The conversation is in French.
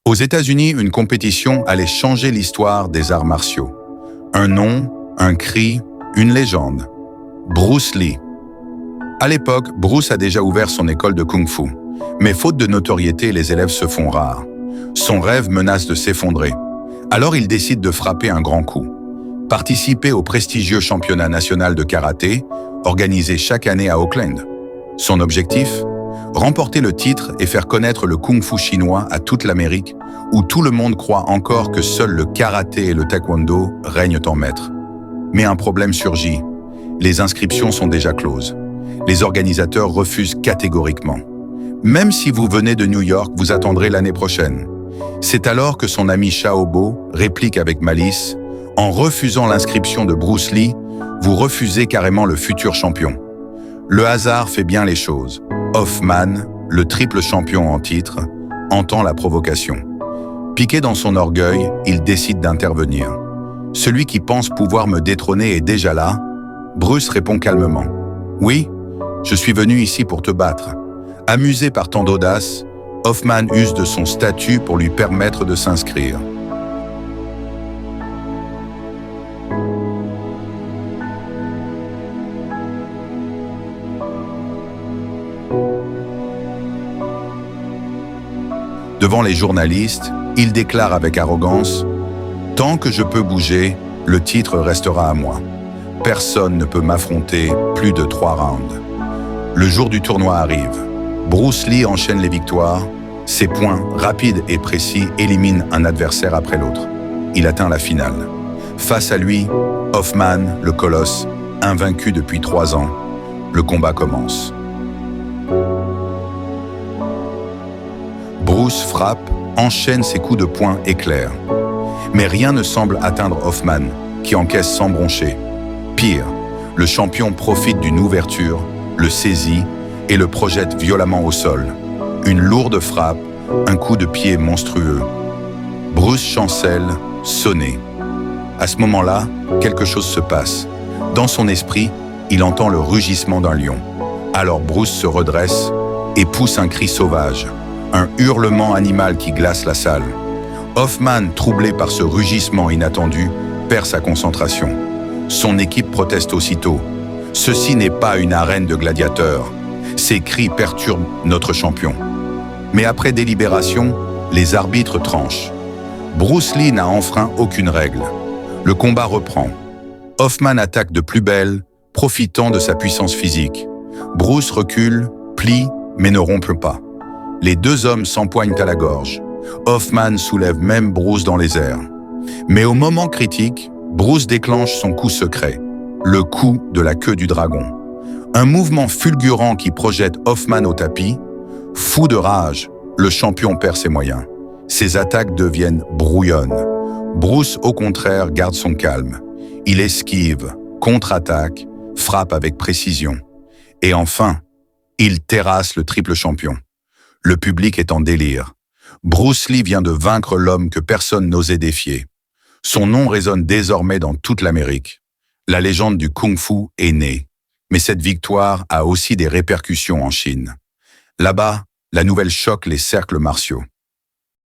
Aux États-Unis, une compétition allait changer l'histoire des arts martiaux. Un nom, un cri, une légende. Bruce Lee. À l'époque, Bruce a déjà ouvert son école de Kung-Fu. Mais faute de notoriété, les élèves se font rares. Son rêve menace de s'effondrer. Alors il décide de frapper un grand coup. Participer au prestigieux championnat national de karaté, organisé chaque année à Auckland. Son objectif ? Remporter le titre et faire connaître le Kung-Fu chinois à toute l'Amérique, où tout le monde croit encore que seuls le karaté et le taekwondo règnent en maître. Mais un problème surgit. Les inscriptions sont déjà closes. Les organisateurs refusent catégoriquement. Même si vous venez de New York, vous attendrez l'année prochaine. C'est alors que son ami Xiaobo réplique avec malice « En refusant l'inscription de Bruce Lee, vous refusez carrément le futur champion. » Le hasard fait bien les choses. Hoffman, le triple champion en titre, entend la provocation. Piqué dans son orgueil, il décide d'intervenir. « Celui qui pense pouvoir me détrôner est déjà là ?» Bruce répond calmement. « Oui, je suis venu ici pour te battre. » Amusé par tant d'audace, Hoffman use de son statut pour lui permettre de s'inscrire. Devant les journalistes, il déclare avec arrogance « Tant que je peux bouger, le titre restera à moi. Personne ne peut m'affronter plus de 3 rounds. » Le jour du tournoi arrive. Bruce Lee enchaîne les victoires. Ses points, rapides et précis, éliminent un adversaire après l'autre. Il atteint la finale. Face à lui, Hoffman, le colosse, invaincu depuis 3 ans. Le combat commence. Bruce frappe, enchaîne ses coups de poing éclairs. Mais rien ne semble atteindre Hoffman, qui encaisse sans broncher. Pire, le champion profite d'une ouverture, le saisit et le projette violemment au sol. Une lourde frappe, un coup de pied monstrueux. Bruce chancelle, sonné. À ce moment-là, quelque chose se passe. Dans son esprit, il entend le rugissement d'un lion. Alors Bruce se redresse et pousse un cri sauvage, un hurlement animal qui glace la salle. Hoffman, troublé par ce rugissement inattendu, perd sa concentration. Son équipe proteste aussitôt. Ceci n'est pas une arène de gladiateurs. Ces cris perturbent notre champion. Mais après délibération, les arbitres tranchent. Bruce Lee n'a enfreint aucune règle. Le combat reprend. Hoffman attaque de plus belle, profitant de sa puissance physique. Bruce recule, plie, mais ne rompt pas. Les 2 hommes s'empoignent à la gorge. Hoffman soulève même Bruce dans les airs. Mais au moment critique, Bruce déclenche son coup secret, le coup de la queue du dragon. Un mouvement fulgurant qui projette Hoffman au tapis. Fou de rage, le champion perd ses moyens. Ses attaques deviennent brouillonnes. Bruce, au contraire, garde son calme. Il esquive, contre-attaque, frappe avec précision. Et enfin, il terrasse le triple champion. Le public est en délire. Bruce Lee vient de vaincre l'homme que personne n'osait défier. Son nom résonne désormais dans toute l'Amérique. La légende du Kung-Fu est née. Mais cette victoire a aussi des répercussions en Chine. Là-bas, la nouvelle choque les cercles martiaux.